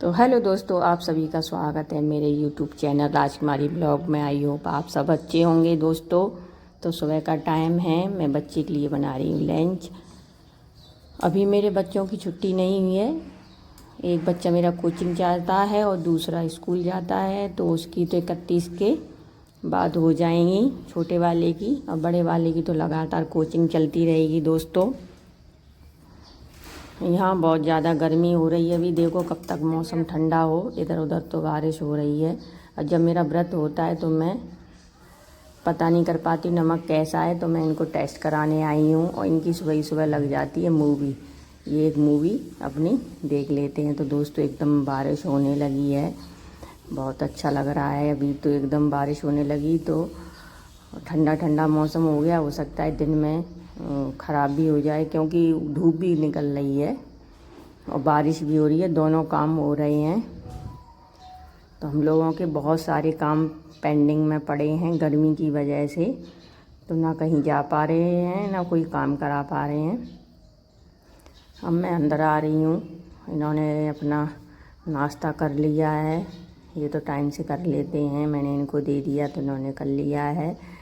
तो हेलो दोस्तों, आप सभी का स्वागत है मेरे यूट्यूब चैनल राजकुमारी ब्लॉग में। आई होप आप सब अच्छे होंगे दोस्तों। तो सुबह का टाइम है, मैं बच्चे के लिए बना रही हूँ लंच। अभी मेरे बच्चों की छुट्टी नहीं हुई है। एक बच्चा मेरा कोचिंग जाता है और दूसरा स्कूल जाता है, तो उसकी तो 31 के बाद हो जाएंगी छोटे वाले की, और बड़े वाले की तो लगातार कोचिंग चलती रहेगी दोस्तों। यहाँ बहुत ज़्यादा गर्मी हो रही है। अभी देखो कब तक मौसम ठंडा हो। इधर उधर तो बारिश हो रही है। और जब मेरा व्रत होता है तो मैं पता नहीं कर पाती नमक कैसा है, तो मैं इनको टेस्ट कराने आई हूँ। और इनकी सुबह ही सुबह लग जाती है मूवी। ये एक मूवी अपनी देख लेते हैं। तो दोस्तों एकदम बारिश होने लगी है, बहुत अच्छा लग रहा है। अभी तो एकदम बारिश होने लगी, तो ठंडा ठंडा मौसम हो गया। हो सकता है दिन में ख़राब भी हो जाए, क्योंकि धूप भी निकल रही है और बारिश भी हो रही है, दोनों काम हो रहे हैं। तो हम लोगों के बहुत सारे काम पेंडिंग में पड़े हैं गर्मी की वजह से, तो ना कहीं जा पा रहे हैं ना कोई काम करा पा रहे हैं। अब मैं अंदर आ रही हूँ। इन्होंने अपना नाश्ता कर लिया है, ये तो टाइम से कर लेते हैं। मैंने इनको दे दिया तो इन्होंने कर लिया है।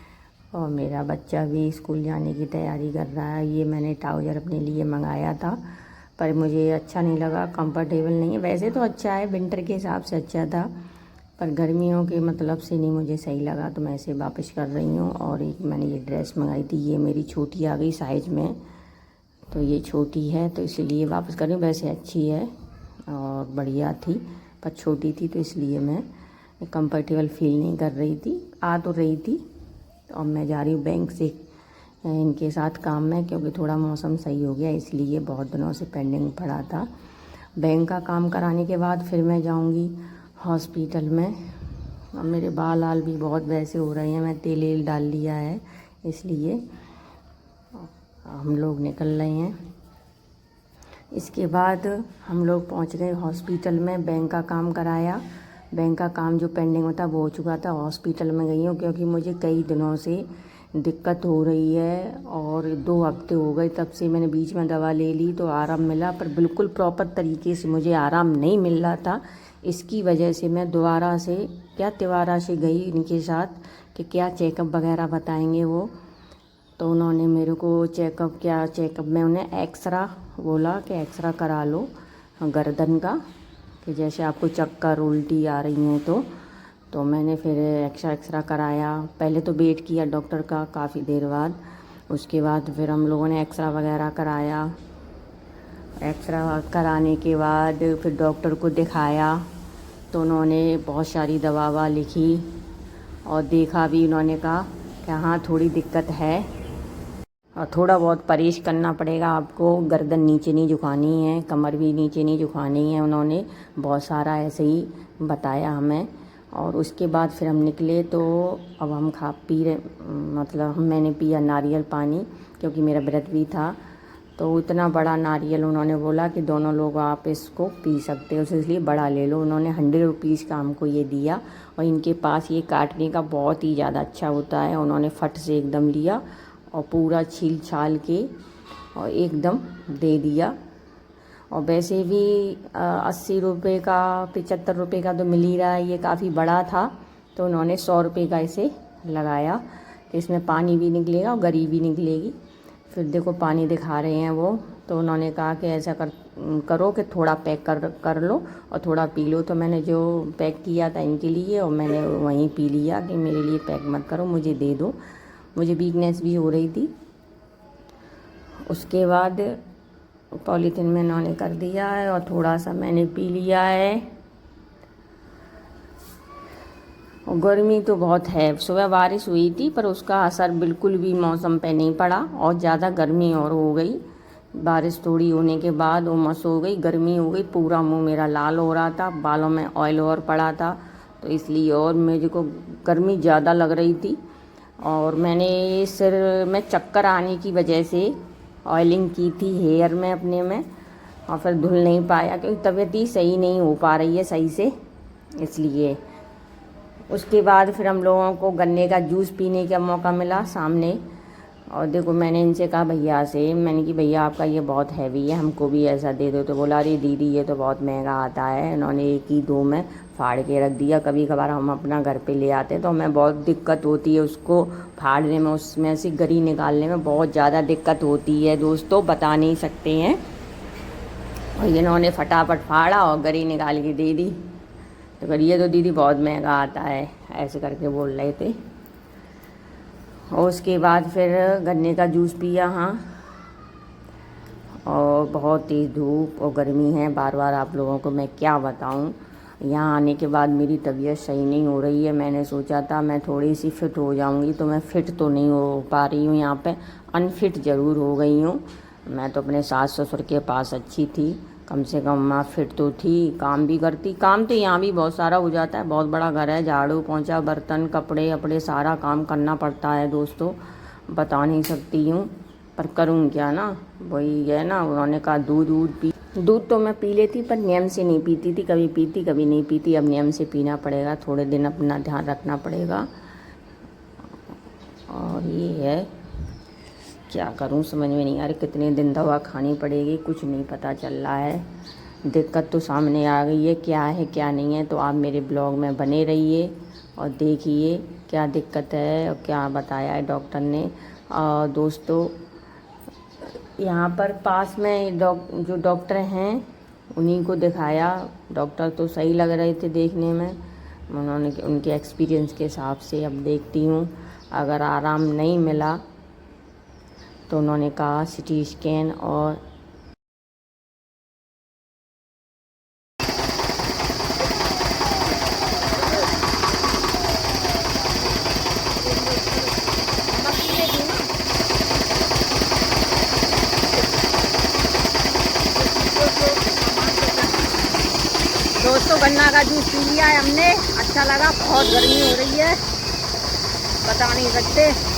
और मेरा बच्चा भी स्कूल जाने की तैयारी कर रहा है। ये मैंने ट्राउज़र अपने लिए मंगाया था, पर मुझे अच्छा नहीं लगा, कंफर्टेबल नहीं है। वैसे तो अच्छा है, विंटर के हिसाब से अच्छा था, पर गर्मियों के मतलब से नहीं मुझे सही लगा, तो मैं इसे वापस कर रही हूँ। और एक मैंने ये ड्रेस मंगाई थी, ये मेरी छोटी आ गई साइज़ में, तो ये छोटी है तो इसलिए वापस कर रही हूँ। वैसे अच्छी है और बढ़िया थी, पर छोटी थी तो इसलिए मैं कंफर्टेबल फील नहीं कर रही थी। आ तो रही थी। तो अब मैं जा रही हूँ बैंक से इनके साथ काम में, क्योंकि थोड़ा मौसम सही हो गया, इसलिए बहुत दिनों से पेंडिंग पड़ा था। बैंक का काम कराने के बाद फिर मैं जाऊँगी हॉस्पिटल में। अब मेरे बाल आल भी बहुत वैसे हो रहे हैं, मैं तेल डाल लिया है, इसलिए हम लोग निकल रहे हैं। इसके बाद हम लोग पहुंच गए हॉस्पिटल में। बैंक का काम कराया, बैंक का काम जो पेंडिंग होता वो हो चुका था। हॉस्पिटल में गई हूँ क्योंकि मुझे कई दिनों से दिक्कत हो रही है, और 2 हफ्ते हो गए तब से। मैंने बीच में दवा ले ली तो आराम मिला, पर बिल्कुल प्रॉपर तरीके से मुझे आराम नहीं मिल रहा था। इसकी वजह से मैं दोबारा से तिवारा से गई इनके साथ कि क्या चेकअप वगैरह बताएंगे वो। तो उन्होंने मेरे को चेकअप में उन्हें एक्सरा बोला कि एक्सरा करा लो गर्दन का, कि जैसे आपको चक्कर उल्टी आ रही हैं तो मैंने फिर एक्सरा कराया। पहले तो वेट किया डॉक्टर का काफ़ी देर बाद, उसके बाद फिर हम लोगों ने एक्सरा वगैरह कराया। एक्सरा कराने के बाद फिर डॉक्टर को दिखाया, तो उन्होंने बहुत सारी दवा लिखी और देखा भी। उन्होंने कहा कि हाँ थोड़ी दिक्कत है और थोड़ा बहुत परहेज़ करना पड़ेगा आपको। गर्दन नीचे नहीं झुकानी है, कमर भी नीचे नहीं झुकानी है। उन्होंने बहुत सारा ऐसे ही बताया हमें। और उसके बाद फिर हम निकले, तो अब हम खा पी रहे, मतलब मैंने पिया नारियल पानी, क्योंकि मेरा व्रत भी था। तो इतना बड़ा नारियल उन्होंने बोला कि दोनों लोग आप इसको पी सकते हो, इसलिए बड़ा ले लो। उन्होंने 100 रुपीज़ का हमको ये दिया, और इनके पास ये काटने का बहुत ही ज़्यादा अच्छा होता है। उन्होंने फट से एकदम लिया और पूरा छील छाल के और एकदम दे दिया। और वैसे भी 80 रुपये का 75 रुपये का तो मिल ही रहा है। ये काफ़ी बड़ा था, तो उन्होंने 100 रुपये का इसे लगाया कि इसमें पानी भी निकलेगा और गरी भी निकलेगी। फिर देखो पानी दिखा रहे हैं वो, तो उन्होंने कहा कि ऐसा करो कि थोड़ा पैक कर लो और थोड़ा पी लो। तो मैंने जो पैक किया था इनके लिए, और मैंने वहीं पी लिया कि मेरे लिए पैक मत करो, मुझे दे दो, मुझे वीकनेस भी हो रही थी। उसके बाद पॉलीथीन में इन्होंने कर दिया है और थोड़ा सा मैंने पी लिया है। और गर्मी तो बहुत है। सुबह बारिश हुई थी, पर उसका असर बिल्कुल भी मौसम पे नहीं पड़ा, और ज़्यादा गर्मी और हो गई। बारिश थोड़ी होने के बाद उमस हो गई, गर्मी हो गई, पूरा मुंह मेरा लाल हो रहा था, बालों में ऑयल और पड़ा था, तो इसलिए और मेरे को गर्मी ज़्यादा लग रही थी। और मैंने सिर में चक्कर आने की वजह से ऑयलिंग की थी हेयर में अपने में, और फिर धुल नहीं पाया, क्योंकि तबीयत ही सही नहीं हो पा रही है सही से, इसलिए। उसके बाद फिर हम लोगों को गन्ने का जूस पीने का मौका मिला सामने, और देखो मैंने इनसे कहा भैया से, मैंने कि भैया आपका ये बहुत हैवी है, हमको भी ऐसा दे दो। तो बोला अरे दीदी ये तो बहुत महंगा आता है। इन्होंने एक ही दो में फाड़ के रख दिया। कभी कभार हम अपना घर पे ले आते तो हमें बहुत दिक्कत होती है उसको फाड़ने में, उसमें से गरी निकालने में बहुत ज़्यादा दिक्कत होती है दोस्तों, बता नहीं सकते हैं। और इन्होंने फटाफट फाड़ा और गरी निकाल के दे दी। तो करिए तो दीदी बहुत महंगा आता है, ऐसे करके बोल रहे थे। और उसके बाद फिर गन्ने का जूस पिया। हाँ, और बहुत तेज़ धूप और गर्मी है, बार बार आप लोगों को मैं क्या बताऊं। यहाँ आने के बाद मेरी तबीयत सही नहीं हो रही है। मैंने सोचा था मैं थोड़ी सी फिट हो जाऊंगी, तो मैं फ़िट तो नहीं हो पा रही हूँ। यहाँ पे अनफिट ज़रूर हो गई हूँ। मैं तो अपने सास ससुर के पास अच्छी थी, कम से कम माँ फिट तो थी, काम भी करती। काम तो यहाँ भी बहुत सारा हो जाता है, बहुत बड़ा घर है, झाड़ू पोंछा बर्तन कपड़े अपड़े सारा काम करना पड़ता है दोस्तों, बता नहीं सकती हूँ। पर करूँ क्या ना, वही है ना। उन्होंने कहा दूध तो मैं पी लेती, पर नियम से नहीं पीती थी, कभी पीती कभी नहीं पीती। अब नियम से पीना पड़ेगा, थोड़े दिन अपना ध्यान रखना पड़ेगा। और ये है, क्या करूं समझ में नहीं आ रही, कितने दिन दवा खानी पड़ेगी कुछ नहीं पता चल रहा है। दिक्कत तो सामने आ गई है, क्या है क्या नहीं है। तो आप मेरे ब्लॉग में बने रहिए और देखिए क्या दिक्कत है और क्या बताया है डॉक्टर ने। दोस्तों यहाँ पर पास में जो डॉक्टर हैं उन्हीं को दिखाया। डॉक्टर तो सही लग रहे थे देखने में, उन्होंने उनके एक्सपीरियंस के हिसाब से अब देखती हूँ। अगर आराम नहीं मिला तो उन्होंने कहा सिटी स्कैन और दोस्तों गन्ना का जूस पी लिया है हमने, अच्छा लगा। बहुत गर्मी हो रही है, बता नहीं सकते।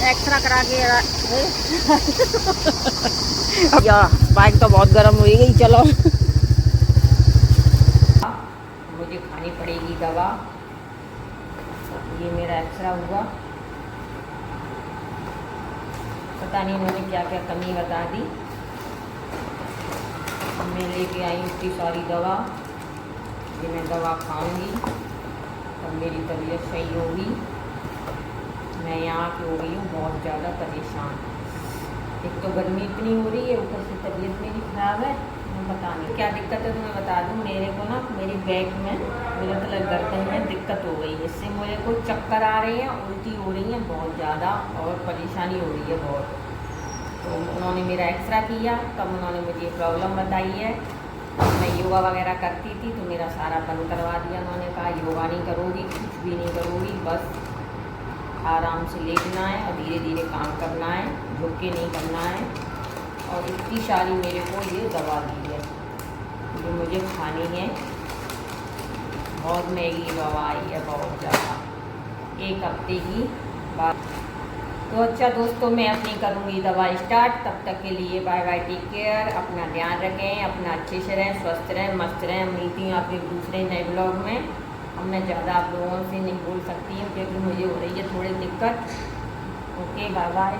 एक्सरा करा के या बाइक तो बहुत गर्म हो गई। चलो मुझे खानी पड़ेगी दवा। ये मेरा एक्सरा हुआ, पता नहीं उन्होंने क्या क्या कमी बता दी। मैं लेके आई इतनी सारी दवा, ये मैं दवा खाऊंगी तब मेरी तबीयत सही होगी। मैं यहाँ की हो गई हूँ बहुत ज़्यादा परेशान। एक तो गर्मी इतनी हो रही है, ऊपर से तबीयत मेरी ख़राब है। मैं बता नहीं क्या दिक्कत है, तो मैं बता दूँ। मेरे को ना मेरी बैक में, मेरे मतलब गर्दन में दिक्कत हो गई, इससे मुझे को चक्कर आ रहे हैं, उल्टी हो रही है बहुत ज़्यादा और परेशानी हो रही है बहुत। तो उन्होंने मेरा एक्सरा किया, तब उन्होंने मुझे प्रॉब्लम बताई है। मैं योगा वगैरह करती थी तो मेरा सारा बंद करवा दिया। उन्होंने कहा योगा नहीं करोगी, कुछ भी नहीं करोगी, बस आराम से लेटना है और धीरे धीरे काम करना है, झुक के नहीं करना है। और इतनी सारी मेरे को ये दवा दी है जो मुझे खानी है। बहुत महंगी दवा आई है, बहुत ज़्यादा, 1 हफ्ते की बाद। तो अच्छा दोस्तों, मैं अपनी करूँगी दवा स्टार्ट। तब तक के लिए बाय बाय, टेक केयर, अपना ध्यान रखें, अपना अच्छे से रहें, स्वस्थ रहें, मस्त रहें। मिलती हूँ आपके दूसरे नए ब्लॉग में। अब मैं ज़्यादा आप लोगों से नहीं बोल सकती हूँ क्योंकि मुझे हो रही है थोड़ी दिक्कत। Okay bye bye.